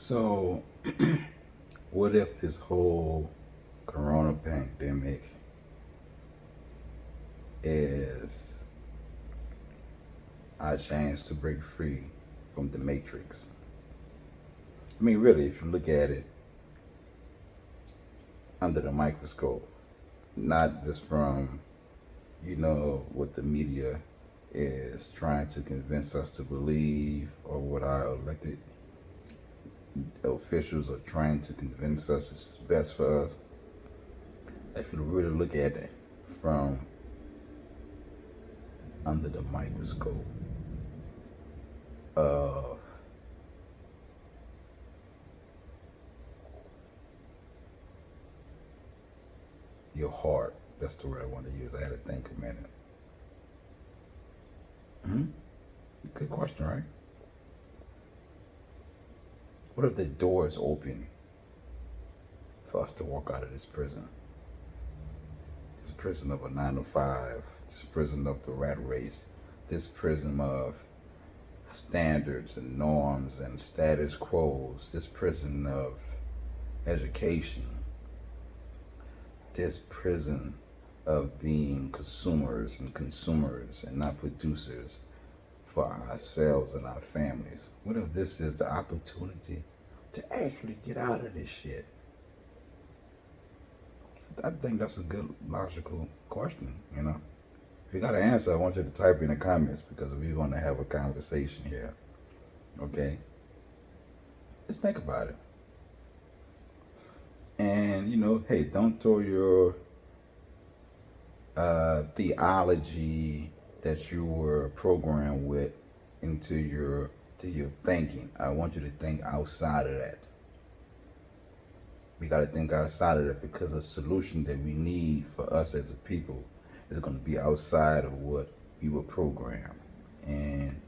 So, what if this whole corona pandemic is our chance to break free from the matrix? I mean, really, if you look at it under the microscope, not just from, what the media is trying to convince us to believe or what our elected officials are trying to convince us is best for us. If you really look at it from under the microscope of your heart, that's the word I want to use. I had to think a minute. Hmm? Good question, right? What if the door is open for us to walk out of this prison? This prison of a 9 to 5, this prison of the rat race, this prison of standards and norms and status quos, this prison of education, this prison of being consumers and not producers for ourselves and our families. What if this is the opportunity to actually get out of this shit? I think that's a good logical question, If you got an answer, I want you to type in the comments because we're going to have a conversation here. Okay? Just think about it. And, hey, don't throw your theology that you were programmed with into your thinking. I want you to think outside of that. We got to think outside of that because the solution that we need for us as a people is going to be outside of what we were programmed. And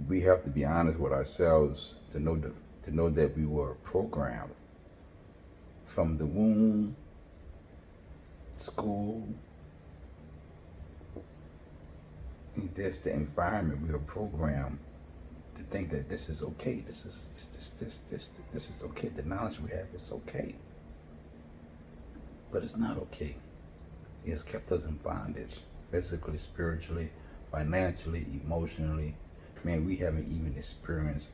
we have to be honest with ourselves to know that we were programmed from the womb, school, this the environment. We were programmed to think that this is okay. This is okay. The knowledge we have is okay, but it's not okay. It has kept us in bondage, physically, spiritually, financially, emotionally. Man, we haven't even experienced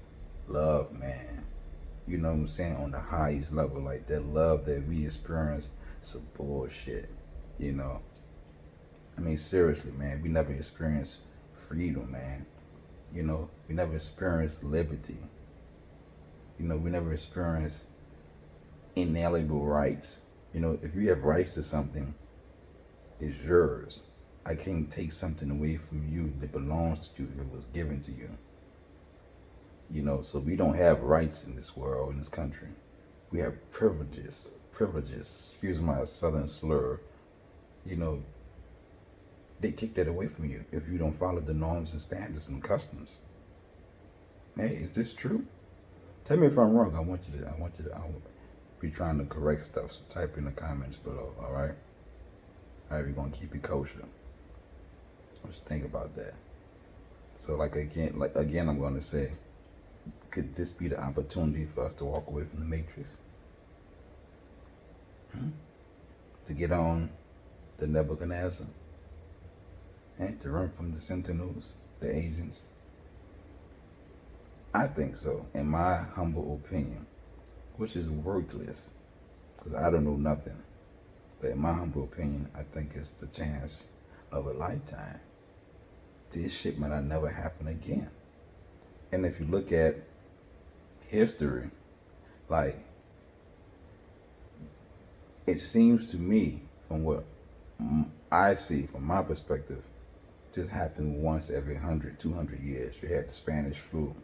love, man. You know what I'm saying? On the highest level, like that love that we experience, some bullshit. I mean, seriously, man, we never experienced freedom, man. We never experienced liberty. We never experienced inalienable rights. If you have rights to something, it's yours. I can't take something away from you that belongs to you, that was given to you. So we don't have rights in this world, in this country. We have privileges. Privileges, excuse my southern slur. They take that away from you if you don't follow the norms and standards and customs. Hey, is this true? Tell me if I'm wrong. I want you to I'll be trying to correct stuff. So type in the comments below, all right? All right, we're gonna keep it kosher. Let's think about that. So again, I'm gonna say, could this be the opportunity for us to walk away from the matrix? To get on the Nebuchadnezzar? And to run from the sentinels, the agents? I think so, in my humble opinion, which is worthless, because I don't know nothing. But in my humble opinion, I think it's the chance of a lifetime. This shit might not never happen again. And if you look at history, like, it seems to me, from what I see from my perspective, just happened once every 100, 200 years. You had the Spanish flu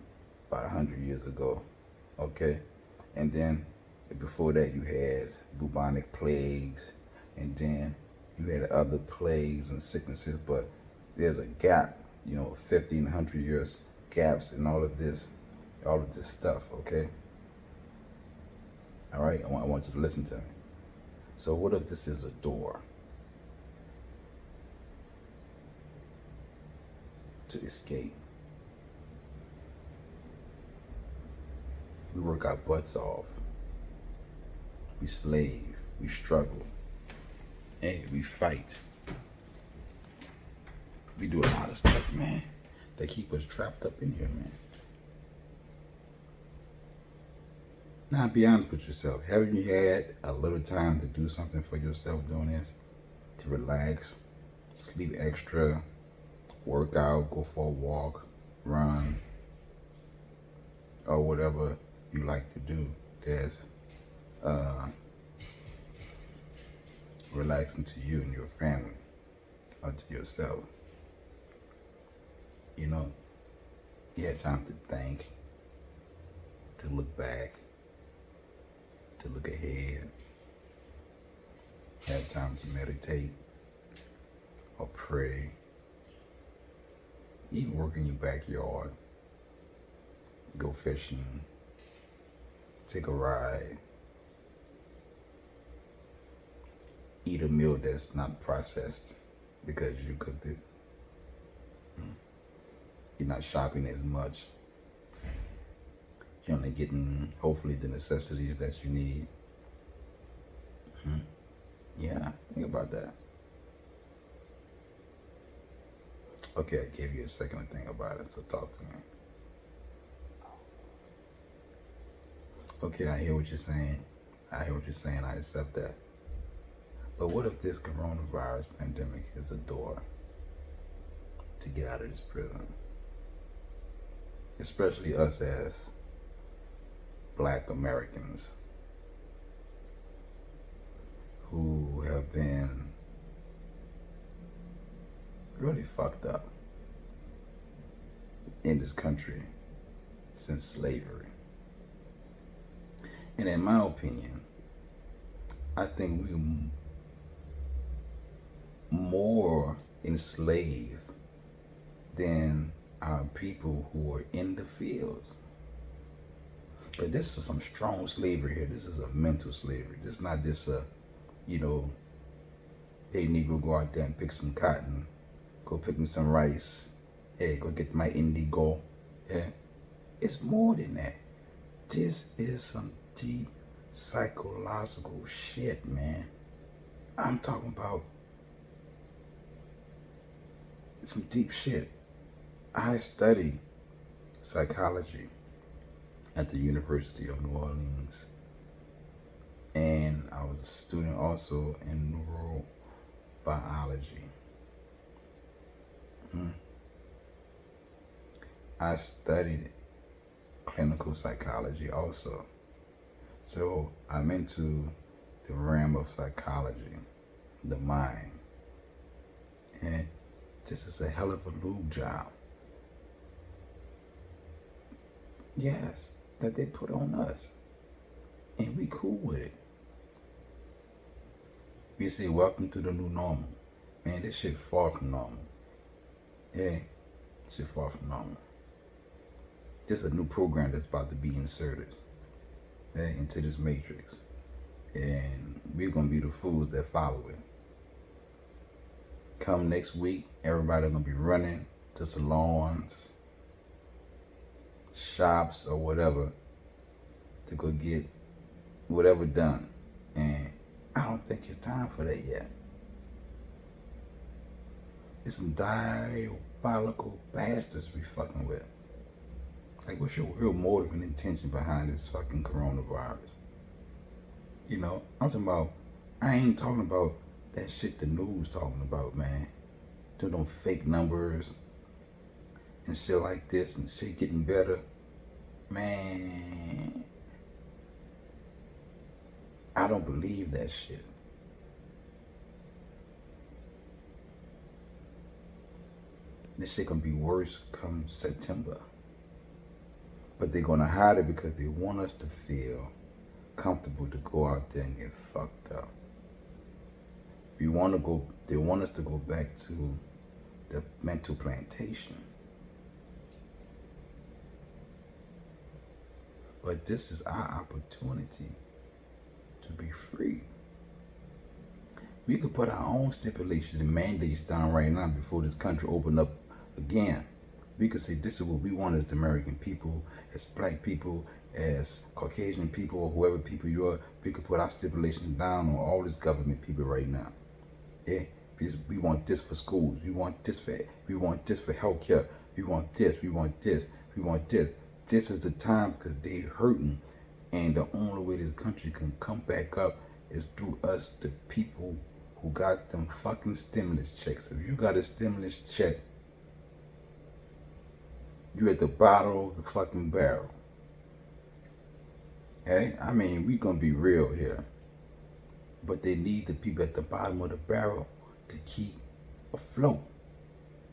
about 100 years ago, okay? And then before that you had bubonic plagues, and then you had other plagues and sicknesses, but there's a gap, 1,500 years gaps in all of this stuff, okay? All right, I want you to listen to me. So what if this is a door to escape? We work our butts off. We slave. We struggle. Hey, we fight. We do a lot of stuff, man. They keep us trapped up in here, man. Now, be honest with yourself. Haven't you had a little time to do something for yourself doing this? To relax, sleep extra, work out, go for a walk, run, or whatever you like to do. That's relaxing to you and your family, or to yourself. You know, you had time to think, to look back, to look ahead. Had time to meditate or pray. Even work in your backyard. Go fishing. Take a ride. Eat a meal that's not processed because you cooked it. You're not shopping as much. You're only getting, hopefully, the necessities that you need. Yeah, think about that. Okay, I gave you a second to think about it, so talk to me. Okay, I hear what you're saying. I accept that. But what if this coronavirus pandemic is the door to get out of this prison? Especially us as Black Americans who have been really fucked up in this country since slavery. And in my opinion, I think we're more enslaved than our people who are in the fields. But this is some strong slavery here. This is a mental slavery. This is not just a, hey, Negro, go out there and pick some cotton. Go pick me some rice. Hey, go get my indigo. Yeah. It's more than that. This is some deep psychological shit, man. I'm talking about some deep shit. I studied psychology at the University of New Orleans. And I was a student also in neurobiology. I studied clinical psychology also. So I'm into the realm of psychology, the mind. And this is a hell of a lube job. Yes, that they put on us. And we cool with it. We say, welcome to the new normal. Man, this shit far from normal. Yeah, shit far from normal. This is a new program that's about to be inserted into this matrix. And we're going to be the fools that follow it. Come next week, everybody going to be running to salons, shops, or whatever to go get whatever done. And I don't think it's time for that yet. It's some diabolical bastards we fucking with. Like, what's your real motive and intention behind this fucking coronavirus? I ain't talking about that shit the news talking about, man. Do them fake numbers and shit like this and shit getting better. Man, I don't believe that shit. This shit gonna be worse come September. But they're gonna hide it because they want us to feel comfortable to go out there and get fucked up. They want us to go back to the mental plantation. But this is our opportunity to be free. We could put our own stipulations and mandates down right now before this country open up again. we could say this is what we want as the American people, as black people, as Caucasian people, or whoever people you are. We could put our stipulations down on all these government people right now. Yeah, we want this for schools. We want this for healthcare. We want this. We want this. We want this. This is the time because they hurting, and the only way this country can come back up is through us, the people who got them fucking stimulus checks. If you got a stimulus check, you at the bottom of the fucking barrel. Hey, I mean, we gonna be real here. But they need the people at the bottom of the barrel to keep afloat.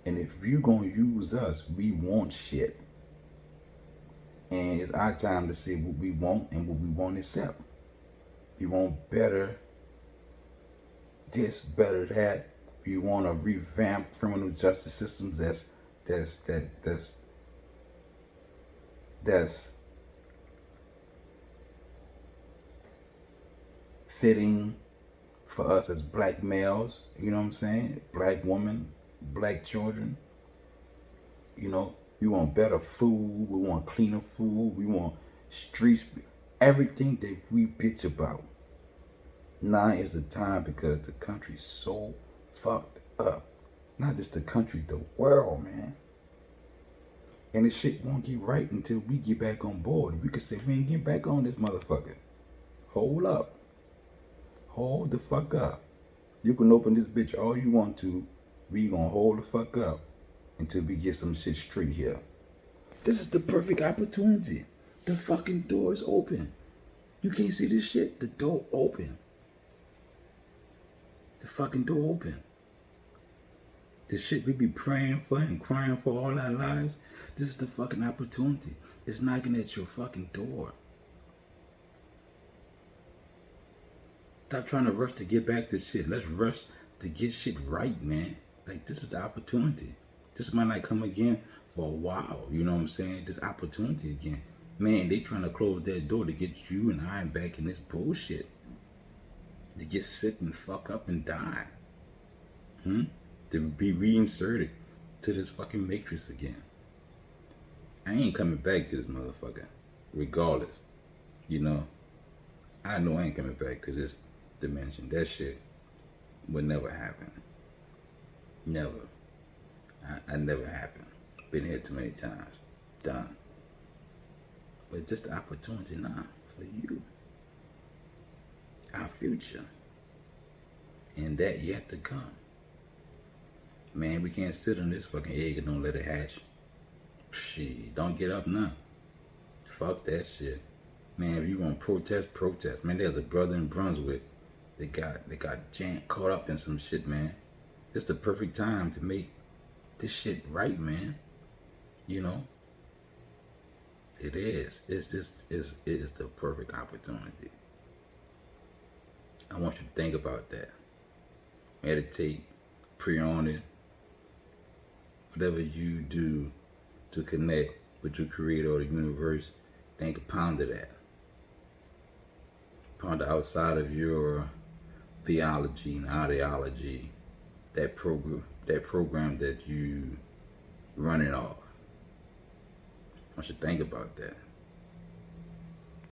And if you gonna use us, we want shit. And it's our time to say what we want and what we won't accept. We want better this, better that. We want to revamp criminal justice systems that's fitting for us as black males, you know what I'm saying? Black women, black children. You know, we want better food, we want cleaner food, we want streets, everything that we bitch about. Now is the time because the country's so fucked up. Not just the country, the world, man. And this shit won't get right until we get back on board. We could say we ain't get back on this motherfucker. Hold up. Hold the fuck up. You can open this bitch all you want to. We gonna hold the fuck up until we get some shit straight here. This is the perfect opportunity. The fucking door is open. You can't see this shit? The door open. The fucking door open. The shit we be praying for and crying for all our lives, this is the fucking opportunity. It's knocking at your fucking door. Stop trying to rush to get back to shit. Let's rush to get shit right, man. Like, this is the opportunity. This might not come again for a while. You know what I'm saying? This opportunity again. Man, they trying to close that door to get you and I back in this bullshit. To get sick and fuck up and die. To be reinserted to this fucking matrix again. I ain't coming back to this motherfucker. Regardless. You know, I know I ain't coming back to this dimension. That shit would never happen. Never. I never happened. Been here too many times. Done. But just the opportunity now for you. Our future. And that yet to come. Man, we can't sit on this fucking egg and don't let it hatch. Shit, don't get up now. Fuck that shit. Man, if you want to protest. Man, there's a brother in Brunswick that got caught up in some shit, man. This the perfect time to make this shit right, man. You know? It is. It is the perfect opportunity. I want you to think about that. Meditate, pray on it. Whatever you do to connect with your creator or the universe, think ponder that. Ponder outside of your theology and ideology, that program that you running off. I want you to think about that.